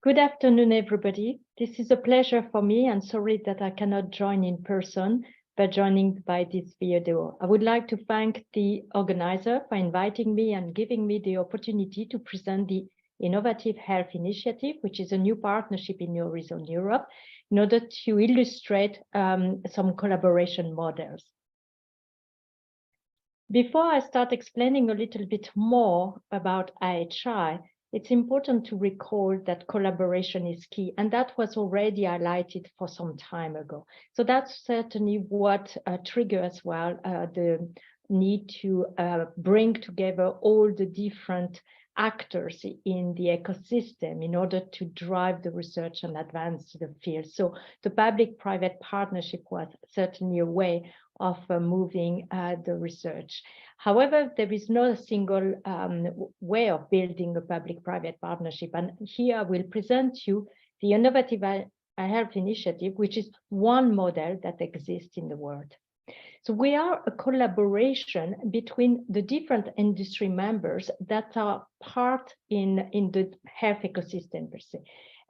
Good afternoon, everybody. This is a pleasure for me, and sorry that I cannot join in person, but joining by this video. I would like to thank the organizer for inviting me and giving me the opportunity to present the Innovative Health Initiative, which is a new partnership in Horizon Europe, in order to illustrate some collaboration models. Before I start explaining a little bit more about IHI, it's important to recall that collaboration is key, and that was already highlighted for some time ago. So that's certainly what triggers as well the need to bring together all the different actors in the ecosystem in order to drive the research and advance the field. So the public-private partnership was certainly a way of moving the research. However, there is not a single way of building a public-private partnership. And here I will present you the Innovative Health Initiative, which is one model that exists in the world. So we are a collaboration between the different industry members that are part in the health ecosystem per se.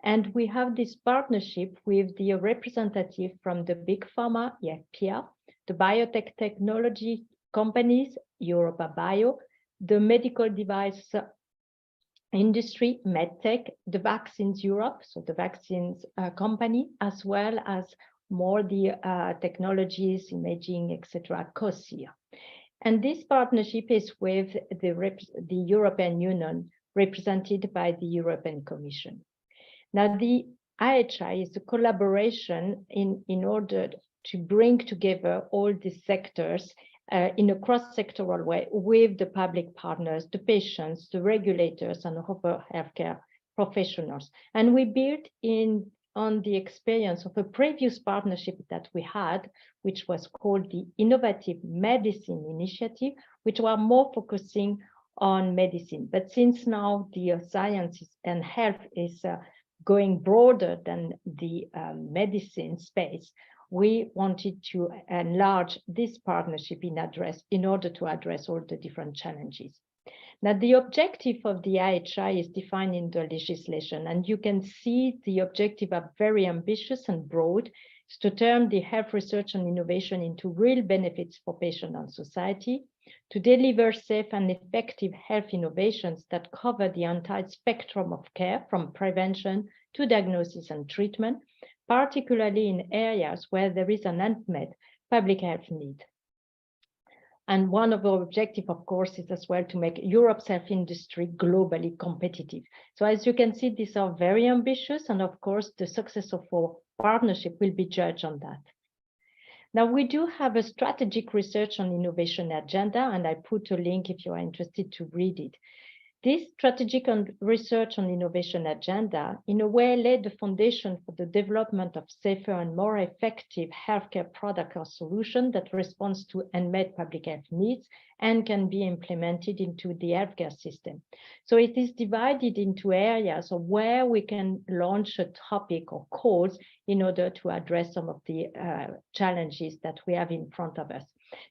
And we have this partnership with the representative from the big pharma, EFPIA, the biotech technology companies, Europa Bio, the medical device industry, MedTech, the Vaccines Europe, so the vaccines company, as well as more the technologies, imaging, etc., COSIA. And this partnership is with the European Union, represented by the European Commission. Now, the IHI is a collaboration in order to bring together all these sectors in a cross-sectoral way with the public partners, the patients, the regulators, and other healthcare professionals. And we built on the experience of a previous partnership that we had, which was called the Innovative Medicine Initiative, which were more focusing on medicine. But since now the science and health is going broader than the medicine space, we wanted to enlarge this partnership in order to address all the different challenges. Now, the objective of the IHI is defined in the legislation, and you can see the objectives are very ambitious and broad. It's to turn the health research and innovation into real benefits for patients and society, to deliver safe and effective health innovations that cover the entire spectrum of care, from prevention to diagnosis and treatment, particularly in areas where there is an unmet public health need. And one of our objectives, of course, is as well to make Europe's health industry globally competitive. So as you can see, these are very ambitious, and of course, the success of our partnership will be judged on that. Now, we do have a strategic research and innovation agenda, and I put a link if you are interested to read it. This strategic research and innovation agenda, in a way, laid the foundation for the development of safer and more effective healthcare product or solution that responds to unmet public health needs and can be implemented into the healthcare system. So it is divided into areas of where we can launch a topic or cause in order to address some of the challenges that we have in front of us.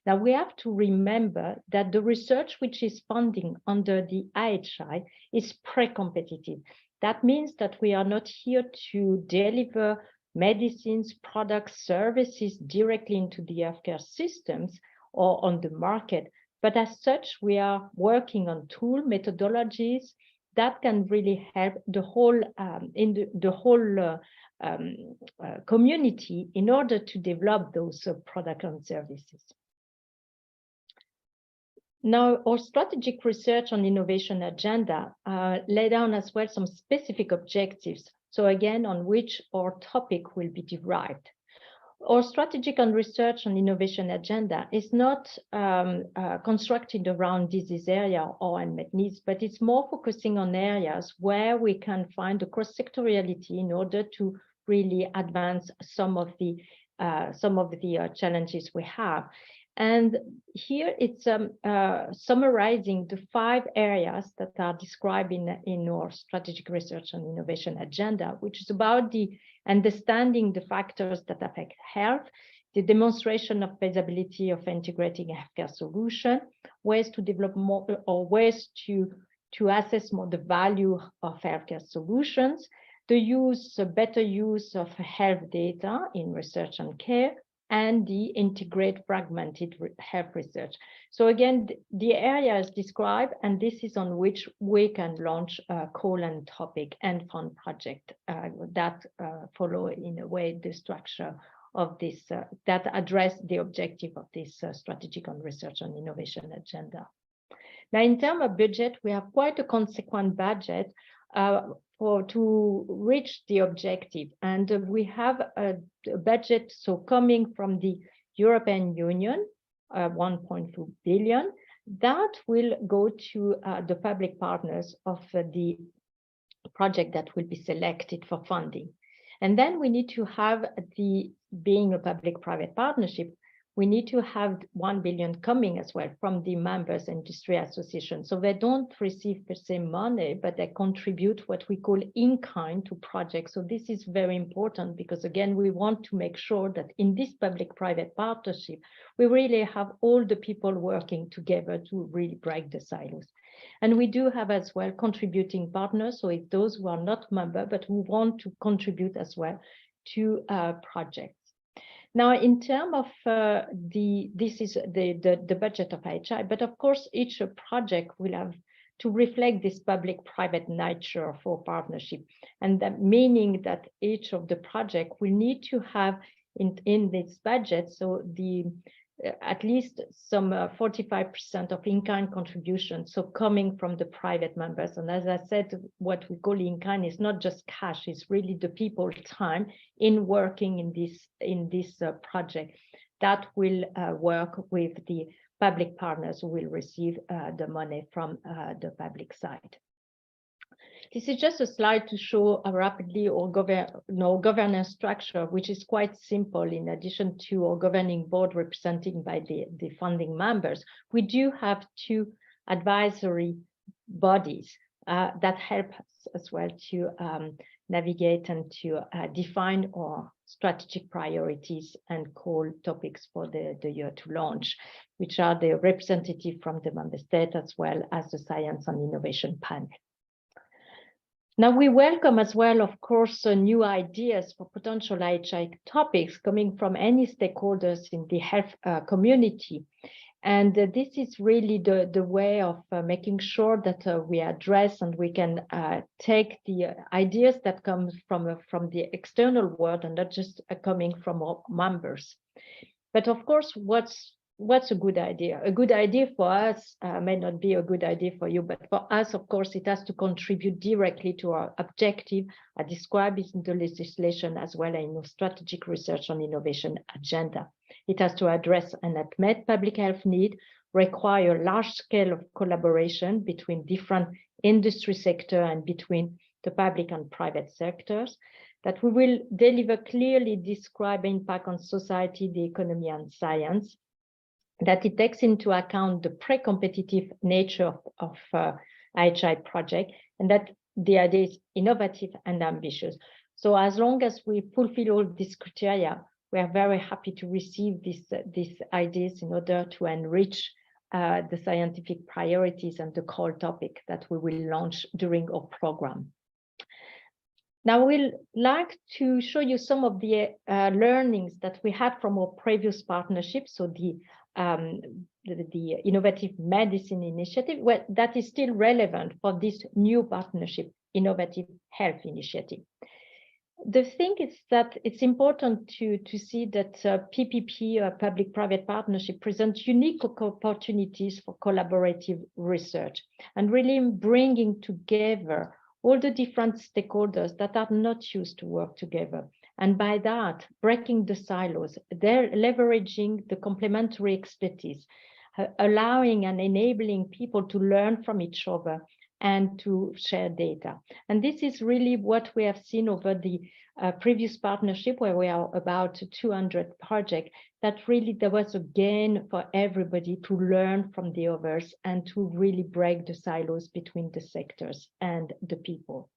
Now, we have to remember that the research which is funding under the IHI is pre-competitive. That means that we are not here to deliver medicines, products, services directly into the healthcare systems or on the market. But as such, we are working on tool methodologies that can really help the whole community in order to develop those products and services. Now, our strategic research and innovation agenda lay down as well some specific objectives, so again, on which our topic will be derived. Our strategic and research and innovation agenda is not constructed around disease area or unmet needs, but it's more focusing on areas where we can find the cross-sectoriality in order to really advance some of the challenges we have. And here it's summarizing the 5 areas that are described in our strategic research and innovation agenda, which is about the understanding the factors that affect health, the demonstration of feasibility of integrating healthcare solution, ways to develop more or ways to assess more the value of healthcare solutions, the better use of health data in research and care, and the integrate fragmented health research. So again, the areas described, and this is on which we can launch a call and topic and fund project that follow in a way the structure of this, that address the objective of this strategic on research and innovation agenda. Now, in terms of budget, we have quite a consequent budget to reach the objective. And we have a budget, so coming from the European Union, 1.2 billion, that will go to the public partners of the project that will be selected for funding. And then we need to have being a public-private partnership, we need to have 1 billion coming as well from the members industry association. So they don't receive per se money, but they contribute what we call in-kind to projects. So this is very important because again, we want to make sure that in this public-private partnership, we really have all the people working together to really break the silos. And we do have as well contributing partners. So it's those who are not members, but who want to contribute as well to projects. Now, in terms of this is the budget of IHI, but of course, each project will have to reflect this public-private nature for partnership, and that meaning that each of the project will need to have in this budget, so at least some 45% of in-kind contribution, so coming from the private members. And as I said, what we call in-kind is not just cash, it's really the people time in working in this project that will work with the public partners who will receive the money from the public side. This is just a slide to show rapidly our governance structure, which is quite simple. In addition to our governing board represented by the funding members, we do have 2 advisory bodies that help us as well to navigate and to define our strategic priorities and call topics for the year to launch, which are the representative from the member state as well as the Science and Innovation Panel. Now, we welcome as well, of course, new ideas for potential IHI topics coming from any stakeholders in the health community. And this is really the way of making sure that we address and we can take the ideas that come from the external world and not just coming from our members. But of course, what's a good idea? A good idea for us may not be a good idea for you, but for us, of course, it has to contribute directly to our objective. I describe it in the legislation as well in our strategic research and innovation agenda. It has to address an unmet public health need, require large scale of collaboration between different industry sectors and between the public and private sectors, that we will deliver clearly describe impact on society, the economy, and science, that it takes into account the pre-competitive nature of IHI project, and that the idea is innovative and ambitious. So as long as we fulfill all these criteria, we are very happy to receive these ideas in order to enrich the scientific priorities and the core topic that we will launch during our program. Now, we'd like to show you some of the learnings that we had from our previous partnership, so the Innovative Medicine Initiative, well, that is still relevant for this new partnership, Innovative Health Initiative. The thing is that it's important to see that PPP, public-private partnership, presents unique opportunities for collaborative research and really bringing together all the different stakeholders that are not used to work together. And by that, breaking the silos, they're leveraging the complementary expertise, allowing and enabling people to learn from each other and to share data. And this is really what we have seen over the previous partnership, where we are about 200 projects, that really there was a gain for everybody to learn from the others and to really break the silos between the sectors and the people.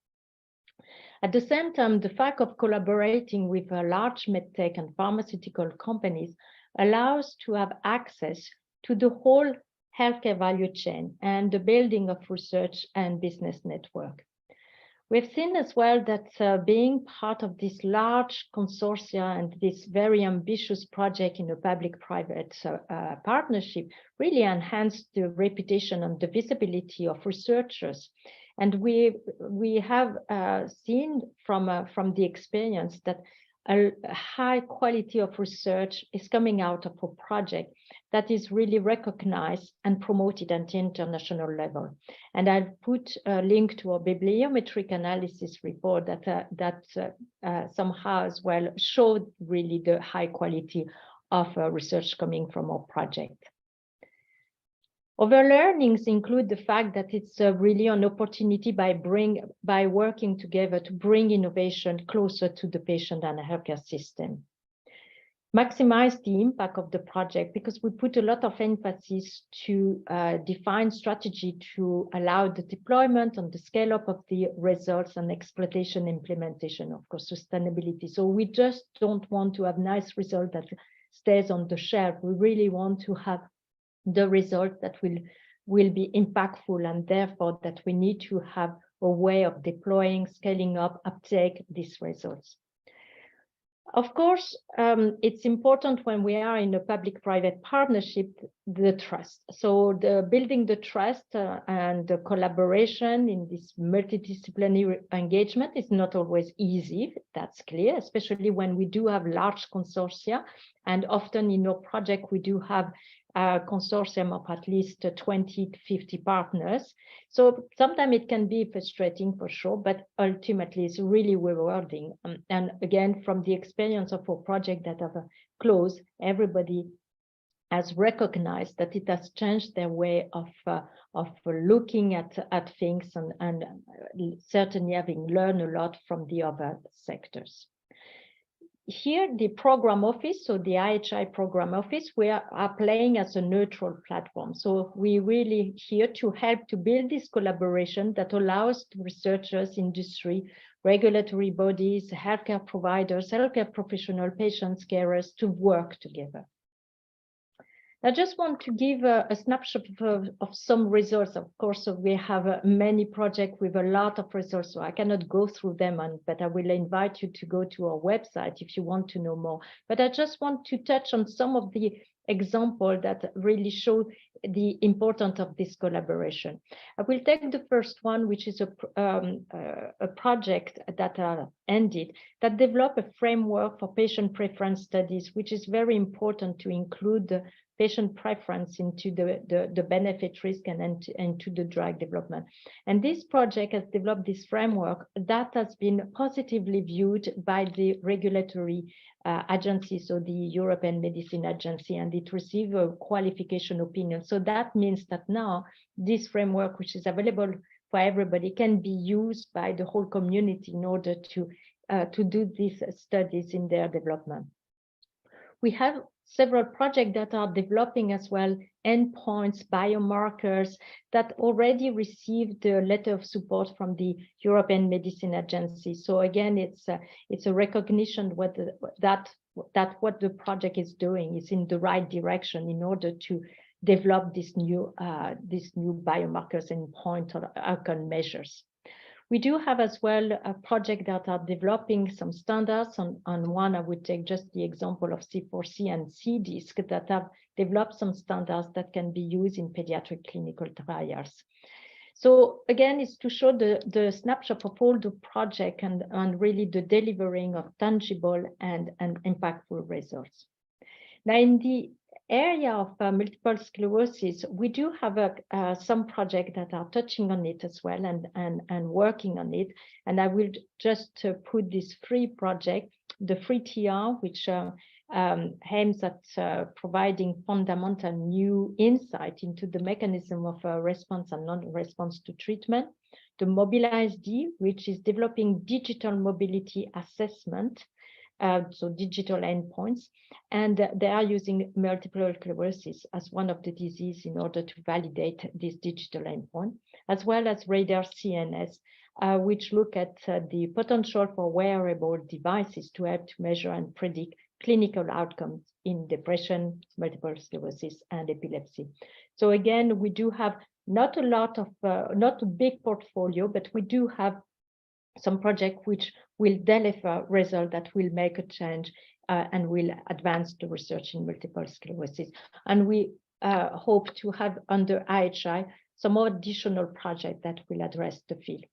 At the same time, the fact of collaborating with large medtech and pharmaceutical companies allows to have access to the whole healthcare value chain and the building of research and business network. We've seen as well that being part of this large consortia and this very ambitious project in a public-private partnership really enhanced the reputation and the visibility of researchers. And we have seen from the experience that a high quality of research is coming out of a project that is really recognized and promoted at the international level. And I'll put a link to a bibliometric analysis report that somehow as well showed really the high quality of research coming from our project. Other learnings include the fact that it's really an opportunity by working together to bring innovation closer to the patient and the healthcare system. Maximize the impact of the project, because we put a lot of emphasis to define strategy to allow the deployment and the scale up of the results and exploitation implementation, of course, sustainability. So we just don't want to have nice result that stays on the shelf. We really want to have the result that will be impactful, and therefore that we need to have a way of deploying, scaling up, uptake these results. Of course, it's important when we are in a public-private partnership, the trust. So building the trust and the collaboration in this multidisciplinary engagement is not always easy, that's clear, especially when we do have large consortia. And often in our project, we do have a consortium of at least 20 to 50 partners. So sometimes it can be frustrating for sure, but ultimately it's really rewarding. And again, from the experience of our project that have closed, everybody has recognized that it has changed their way of looking at things, and certainly having learned a lot from the other sectors. Here, the program office, so the IHI program office, we are playing as a neutral platform. So we really here to help to build this collaboration that allows researchers, industry, regulatory bodies, healthcare providers, healthcare professionals, patients, carers to work together. I just want to give a snapshot of some results. Of course, we have many projects with a lot of results, so I cannot go through them, but I will invite you to go to our website if you want to know more. But I just want to touch on some of the examples that really show the importance of this collaboration. I will take the first one, which is a project that ended, that developed a framework for patient preference studies, which is very important to include the patient preference into the benefit risk and into the drug development. And this project has developed this framework that has been positively viewed by the regulatory agency, so the European Medicine Agency, and it received a qualification opinion. So that means that now this framework, which is available for everybody, can be used by the whole community in order to do these studies in their development. We have several projects that are developing as well endpoints, biomarkers that already received the letter of support from the European Medicine Agency. So again, it's a recognition that what the project is doing is in the right direction in order to develop these new biomarkers and point or outcome measures. We do have as well a project that are developing some standards. On one, I would take just the example of C4C and CDISC that have developed some standards that can be used in pediatric clinical trials. So again, it's to show the snapshot of all the project and really the delivering of tangible and impactful results. Now, in the area of multiple sclerosis, we do have some projects that are touching on it as well and working on it. And I will just put this free project, the free TR, which aims at providing fundamental new insight into the mechanism of response and non-response to treatment. The Mobilize D, which is developing digital mobility assessment, so digital endpoints, and they are using multiple sclerosis as one of the diseases in order to validate this digital endpoint, as well as Radar CNS, which look at the potential for wearable devices to help to measure and predict clinical outcomes in depression, multiple sclerosis, and epilepsy. So again, we do have not a big portfolio, but we do have some project which will deliver results that will make a change and will advance the research in multiple sclerosis. And we hope to have under IHI some more additional projects that will address the field.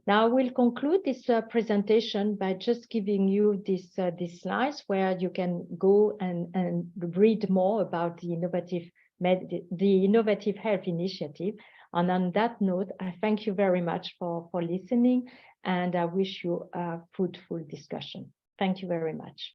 Now we'll conclude this presentation by just giving you these slides where you can go and read more about the Innovative Health Initiative. And on that note, I thank you very much for listening, and I wish you a fruitful discussion. Thank you very much.